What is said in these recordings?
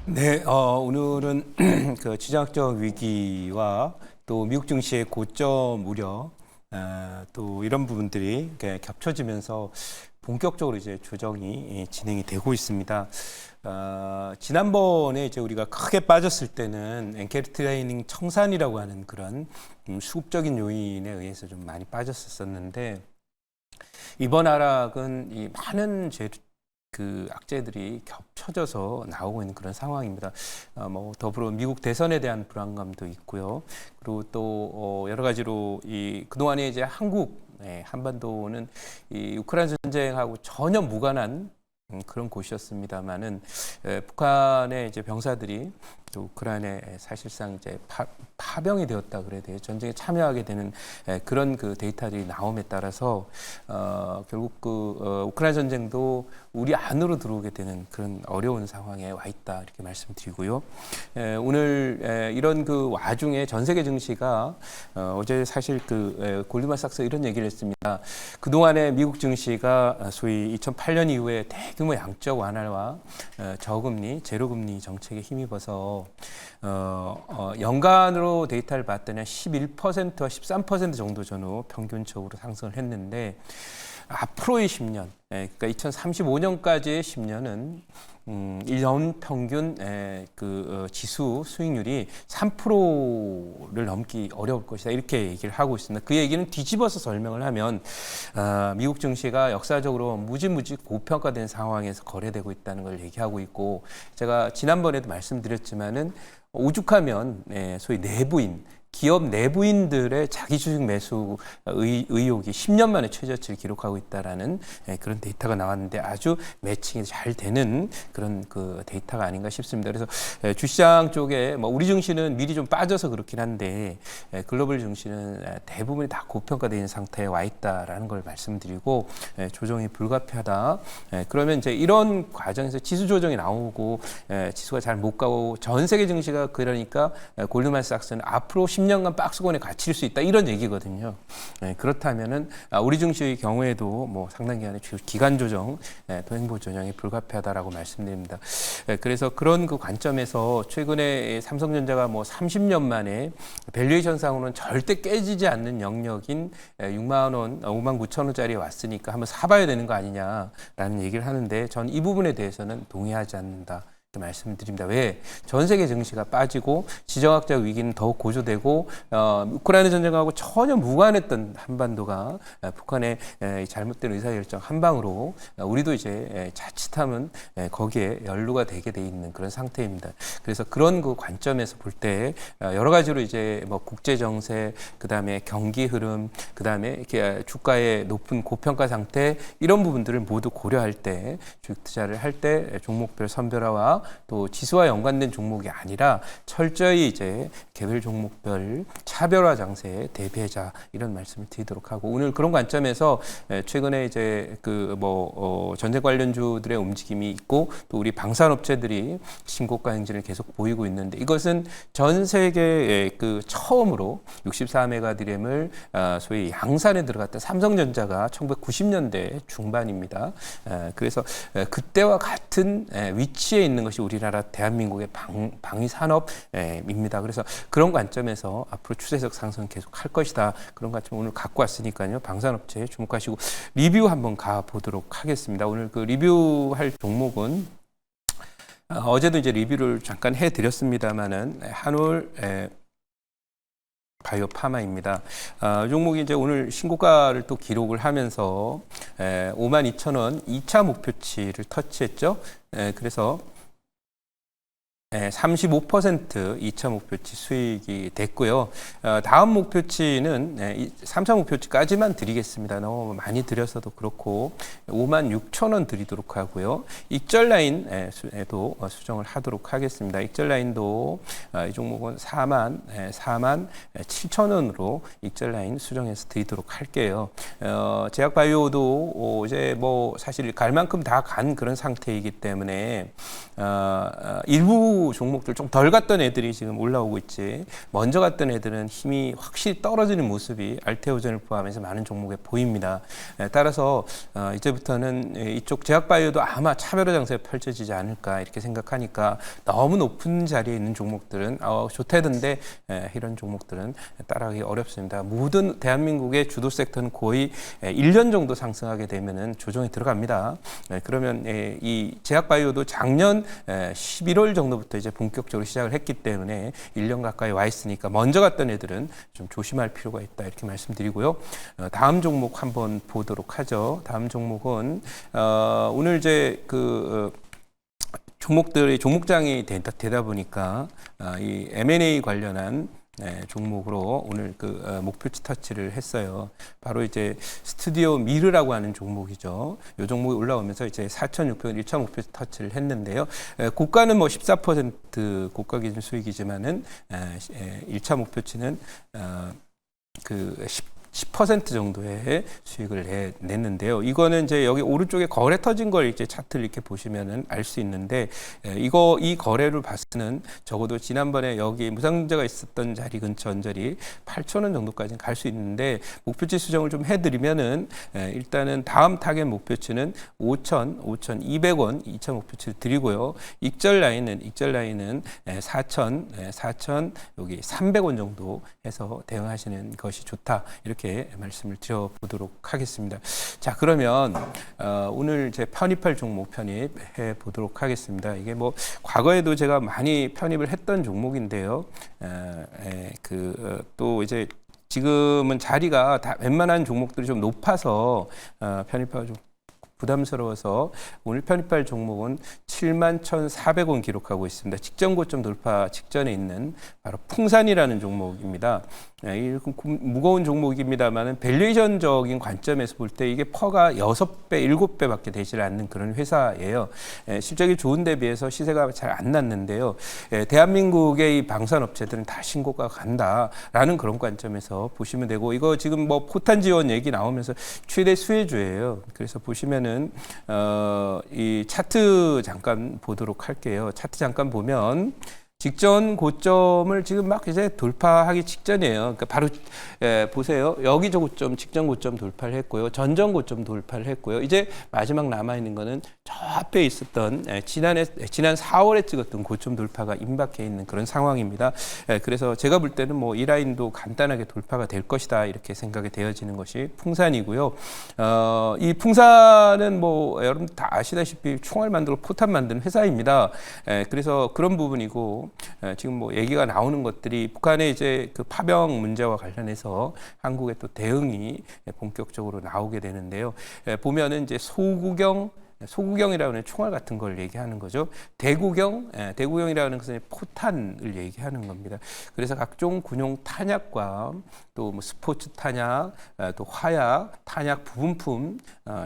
네, 오늘은 그 지정학적 위기와 또 미국 증시의 고점 우려, 또 이런 부분들이 이렇게 겹쳐지면서 본격적으로 이제 조정이 진행이 되고 있습니다. 지난번에 이제 우리가 크게 빠졌을 때는 엔케 트레이닝 청산이라고 하는 그런 수급적인 요인에 의해서 좀 많이 빠졌었는데 이번 하락은 이 많은 그 악재들이 겹쳐져서 나오고 있는 그런 상황입니다. 뭐 더불어 미국 대선에 대한 불안감도 있고요. 그리고 또 여러 가지로 이 그동안에 이제 한반도는 이 우크라이나 전쟁하고 전혀 무관한 그런 곳이었습니다만은 북한의 이제 병사들이 또 우크라이나에 사실상 이제 파병이 되었다 그래야 돼요. 전쟁에 참여하게 되는 그런 그 데이터들이 나옴에 따라서 결국 우크라이나 전쟁도 우리 안으로 들어오게 되는 그런 어려운 상황에 와 있다 이렇게 말씀드리고요. 오늘 이런 그 와중에 전 세계 증시가 어제 사실 그 골드만삭스 이런 얘기를 했습니다. 그동안에 미국 증시가 소위 2008년 이후에 대규모 양적 완화와 저금리, 제로금리 정책에 힘입어서 연간으로 데이터를 봤더니 11%와 13% 정도 전후 평균적으로 상승을 했는데 앞으로의 10년, 그러니까 2035년까지의 10년은 1년 평균 지수 수익률이 3%를 넘기 어려울 것이다 이렇게 얘기를 하고 있습니다. 그 얘기는 뒤집어서 설명을 하면 미국 증시가 역사적으로 무지무지 고평가된 상황에서 거래되고 있다는 걸 얘기하고 있고, 제가 지난번에도 말씀드렸지만은 오죽하면 소위 내부인 기업 내부인들의 자기 주식 매수 의욕이 10년 만에 최저치를 기록하고 있다라는 그런 데이터가 나왔는데 아주 매칭이 잘 되는 그런 그 데이터가 아닌가 싶습니다. 그래서 주시장 쪽에 뭐 우리 증시는 미리 좀 빠져서 그렇긴 한데 글로벌 증시는 대부분이 다 고평가되어 있는 상태에 와 있다라는 걸 말씀드리고 조정이 불가피하다. 그러면 이제 이런 과정에서 지수 조정이 나오고 지수가 잘 못 가고 전 세계 증시가 그러니까 골드만삭스는 앞으로 10년간 박스권에 갇힐 수 있다 이런 얘기거든요. 그렇다면은 우리 증시의 경우에도 뭐 상당 기간의 기간 조정, 또 행보 조정이 불가피하다라고 말씀드립니다. 그래서 그런 그 관점에서 최근에 삼성전자가 뭐 30년 만에 밸류에이션상으로는 절대 깨지지 않는 영역인 6만 원, 5만 9천 원짜리에 왔으니까 한번 사봐야 되는 거 아니냐라는 얘기를 하는데 전 이 부분에 대해서는 동의하지 않는다. 말씀드립니다. 왜? 전 세계 증시가 빠지고 지정학적 위기는 더욱 고조되고 우크라이나 전쟁하고 전혀 무관했던 한반도가 북한의 잘못된 의사결정 한 방으로 우리도 이제 자칫하면 거기에 연루가 되게 돼 있는 그런 상태입니다. 그래서 그런 그 관점에서 볼 때 여러 가지로 이제 뭐 국제 정세, 그다음에 경기 흐름, 그다음에 이렇게 주가의 높은 고평가 상태 이런 부분들을 모두 고려할 때 주식 투자를 할 때 종목별 선별화와 또 지수와 연관된 종목이 아니라 철저히 이제 개별 종목별 차별화 장세에 대비하자 이런 말씀을 드리도록 하고, 오늘 그런 관점에서 최근에 이제 전쟁 관련주들의 움직임이 있고 또 우리 방산업체들이 신고가 행진을 계속 보이고 있는데 이것은 전 세계에 그 처음으로 64메가드램을 소위 양산에 들어갔던 삼성전자가 1990년대 중반입니다. 그래서 그때와 같은 위치에 있는 것이 우리나라 대한민국의 방위 산업입니다. 그래서 그런 관점에서 앞으로 추세적 상승 계속 할 것이다. 그런 관점 오늘 갖고 왔으니까요. 방산업체에 주목하시고 리뷰 한번 가보도록 하겠습니다. 오늘 그 리뷰할 종목은 어제도 이제 리뷰를 잠깐 해드렸습니다만은 한올 바이오 파마입니다. 이 종목이 이제 오늘 신고가를 또 기록을 하면서 52,000원 2차 목표치를 터치했죠. 그래서 35% 2차 목표치 수익이 됐고요. 다음 목표치는 3차 목표치까지만 드리겠습니다. 너무 많이 드려서도 그렇고 56,000원 드리도록 하고요. 익절 라인에도 수정을 하도록 하겠습니다. 익절 라인도 이 종목은 4만 7,000원으로 익절 라인 수정해서 드리도록 할게요. 제약바이오도 이제 뭐 사실 갈 만큼 다 간 그런 상태이기 때문에 일부 일부 종목들 좀 덜 갔던 애들이 지금 올라오고 있지. 먼저 갔던 애들은 힘이 확실히 떨어지는 모습이 알테오젠을 포함해서 많은 종목에 보입니다. 따라서 이제부터는 이쪽 제약바이오도 아마 차별화 장세가 펼쳐지지 않을까 이렇게 생각하니까 너무 높은 자리에 있는 종목들은 좋다던데 이런 종목들은 따라가기 어렵습니다. 모든 대한민국의 주도 섹터는 거의 1년 정도 상승하게 되면은 조정이 들어갑니다. 그러면 이 제약바이오도 작년 11월 정도부터 이제 본격적으로 시작을 했기 때문에 1년 가까이 와 있으니까 먼저 갔던 애들은 좀 조심할 필요가 있다 이렇게 말씀드리고요. 다음 종목 한번 보도록 하죠. 다음 종목은 오늘 이제 종목들이 종목장이 되다 보니까 이 M&A 관련한 종목으로 오늘 목표치 터치를 했어요. 바로 이제 스튜디오 미르라고 하는 종목이죠. 이 종목이 올라오면서 이제 4,600원 1차 목표치 터치를 했는데요. 고가는 뭐 14% 고가 기준 수익이지만은 1차 목표치는 10% 정도의 수익을 냈는데요. 이거는 이제 여기 오른쪽에 거래 터진 걸 이제 차트를 이렇게 보시면은 알 수 있는데, 이 거래를 봤으면 적어도 지난번에 여기 무상증자가 있었던 자리 근처 언저리 8,000원 정도까지는 갈 수 있는데, 목표치 수정을 좀 해드리면은 일단은 다음 타겟 목표치는 5,200원 2차 목표치를 드리고요. 익절 라인은 4,000 여기 300원 정도 해서 대응하시는 것이 좋다. 이렇게 말씀을 드려보도록 하겠습니다. 자, 그러면 오늘 제 편입할 종목 편입해 보도록 하겠습니다. 이게 뭐 과거에도 제가 많이 편입을 했던 종목인데요. 또 이제 지금은 자리가 다 웬만한 종목들이 좀 높아서 편입하기 좀 부담스러워서 오늘 편입할 종목은 71,400원 기록하고 있습니다. 직전 고점 돌파 직전에 있는 바로 풍산이라는 종목입니다. 무거운 종목입니다만 밸류에이션적인 관점에서 볼 때 이게 퍼가 6배, 7배밖에 되지 않는 그런 회사예요. 실적이 좋은 데 비해서 시세가 잘 안 났는데요. 대한민국의 이 방산업체들은 다 신고가 간다라는 그런 관점에서 보시면 되고, 이거 지금 뭐 포탄 지원 얘기 나오면서 최대 수혜주예요. 그래서 보시면은 이 차트 잠깐 보도록 할게요. 차트 잠깐 보면 직전 고점을 지금 막 이제 돌파하기 직전이에요. 그러니까 바로 보세요. 여기 저 고점, 직전 고점 돌파를 했고요. 전전 고점 돌파를 했고요. 이제 마지막 남아 있는 거는 저 앞에 있었던 지난 4월에 찍었던 고점 돌파가 임박해 있는 그런 상황입니다. 그래서 제가 볼 때는 뭐 이 라인도 간단하게 돌파가 될 것이다 이렇게 생각이 되어지는 것이 풍산이고요. 이 풍산은 뭐 여러분 다 아시다시피 총알 만들고 포탄 만드는 회사입니다. 그래서 그런 부분이고, 지금 뭐 얘기가 나오는 것들이 북한의 이제 그 파병 문제와 관련해서 한국의 또 대응이 본격적으로 나오게 되는데요. 보면은 이제 소구경이라고 하는 총알 같은 걸 얘기하는 거죠. 대구경이라는 것은 포탄을 얘기하는 겁니다. 그래서 각종 군용 탄약과 또 뭐 스포츠 탄약, 또 화약, 탄약 부분품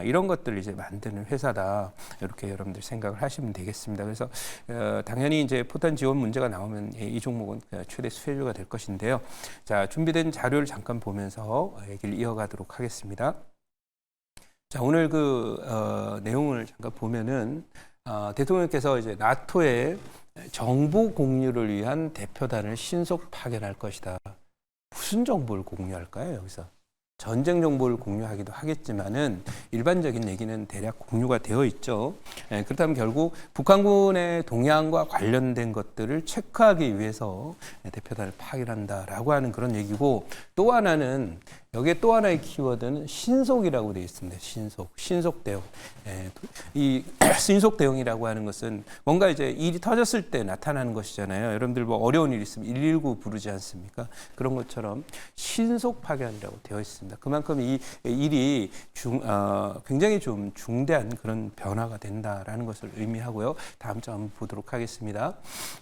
이런 것들을 이제 만드는 회사다. 이렇게 여러분들 생각을 하시면 되겠습니다. 그래서 당연히 이제 포탄 지원 문제가 나오면 이 종목은 최대 수혜주가 될 것인데요. 자, 준비된 자료를 잠깐 보면서 얘기를 이어가도록 하겠습니다. 자, 오늘 내용을 잠깐 보면은 대통령께서 이제 나토의 정보 공유를 위한 대표단을 신속 파견할 것이다. 무슨 정보를 공유할까요, 여기서? 전쟁 정보를 공유하기도 하겠지만은 일반적인 얘기는 대략 공유가 되어 있죠. 그렇다면 결국 북한군의 동향과 관련된 것들을 체크하기 위해서 대표단을 파견한다라고 하는 그런 얘기고, 또 하나는 여기에 또 하나의 키워드는 신속이라고 되어 있습니다. 신속 대응. 이 신속 대응이라고 하는 것은 뭔가 이제 일이 터졌을 때 나타나는 것이잖아요. 여러분들 뭐 어려운 일 있으면 119 부르지 않습니까? 그런 것처럼 신속 파견이라고 되어 있습니다. 그만큼 이 일이 굉장히 좀 중대한 그런 변화가 된다라는 것을 의미하고요. 다음 장 한번 보도록 하겠습니다.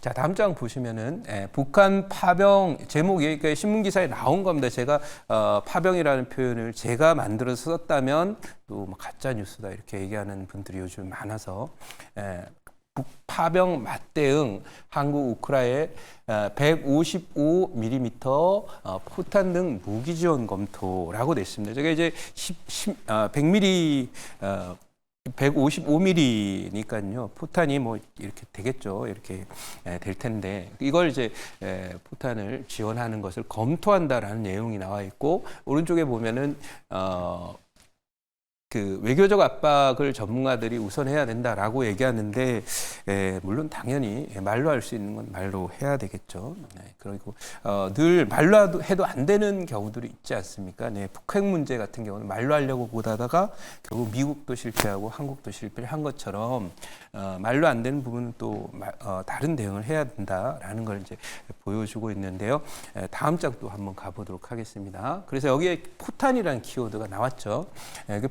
자, 다음 장 보시면은 북한 파병 제목이 그러니까 신문 기사에 나온 겁니다. 제가 파병이라는 표현을 제가 만들어서 썼다면 또 뭐 가짜 뉴스다 이렇게 얘기하는 분들이 요즘 많아서, 북파병 맞대응 한국 우크라이나에 155mm 포탄 등 무기 지원 검토라고 냈습니다. 제가 이제 100mm 155mm니까요. 포탄이 뭐 이렇게 되겠죠. 이렇게 될 텐데 이걸 이제 포탄을 지원하는 것을 검토한다라는 내용이 나와 있고 오른쪽에 보면은 그 외교적 압박을 전문가들이 우선해야 된다라고 얘기하는데 물론 당연히 말로 할 수 있는 건 말로 해야 되겠죠. 그리고 늘 말로 해도 안 되는 경우들이 있지 않습니까? 북핵 문제 같은 경우는 말로 하려고 보다가 결국 미국도 실패하고 한국도 실패를 한 것처럼 말로 안 되는 부분은 또 다른 대응을 해야 된다라는 걸 이제 보여주고 있는데요. 다음 장 또 한번 가보도록 하겠습니다. 그래서 여기에 포탄이라는 키워드가 나왔죠.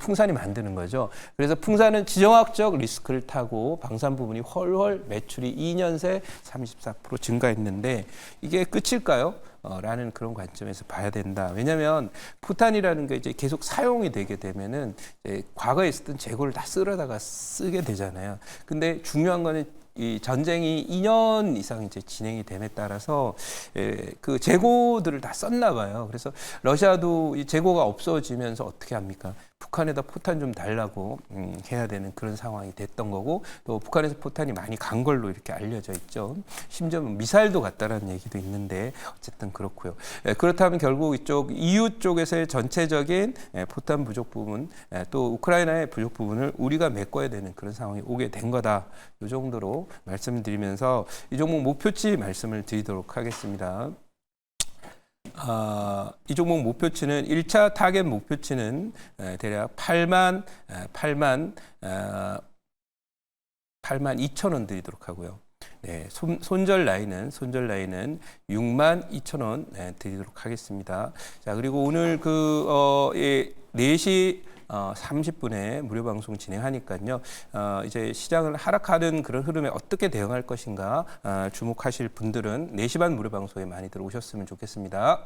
풍산이 만드는 거죠. 그래서 풍산은 지정학적 리스크를 타고 방산 부분이 훨훨 매출이 2년 새 34% 증가했는데 이게 끝일까요? 라는 그런 관점에서 봐야 된다. 왜냐하면 포탄이라는 게 이제 계속 사용이 되게 되면은 과거에 쓰던 재고를 다 쓸어다가 쓰게 되잖아요. 근데 중요한 거는 이 전쟁이 2년 이상 이제 진행이 됨에 따라서 그 재고들을 다 썼나 봐요. 그래서 러시아도 이 재고가 없어지면서 어떻게 합니까? 북한에다 포탄 좀 달라고 해야 되는 그런 상황이 됐던 거고 또 북한에서 포탄이 많이 간 걸로 이렇게 알려져 있죠. 심지어 미사일도 갔다라는 얘기도 있는데 어쨌든 그렇고요. 그렇다면 결국 이쪽 EU 쪽에서의 전체적인 포탄 부족 부분 또 우크라이나의 부족 부분을 우리가 메꿔야 되는 그런 상황이 오게 된 거다. 이 정도로 말씀을 드리면서 이 종목 목표치 말씀을 드리도록 하겠습니다. 이 종목 목표치는 1차 타겟 목표치는 대략 8만 2천 원 드리도록 하고요. 네, 손절 라인은 6만 2천 원 드리도록 하겠습니다. 자, 그리고 오늘 4시 30분에 무료 방송 진행하니까요. 이제 시장을 하락하는 그런 흐름에 어떻게 대응할 것인가 주목하실 분들은 4시 반 무료 방송에 많이들 오셨으면 좋겠습니다.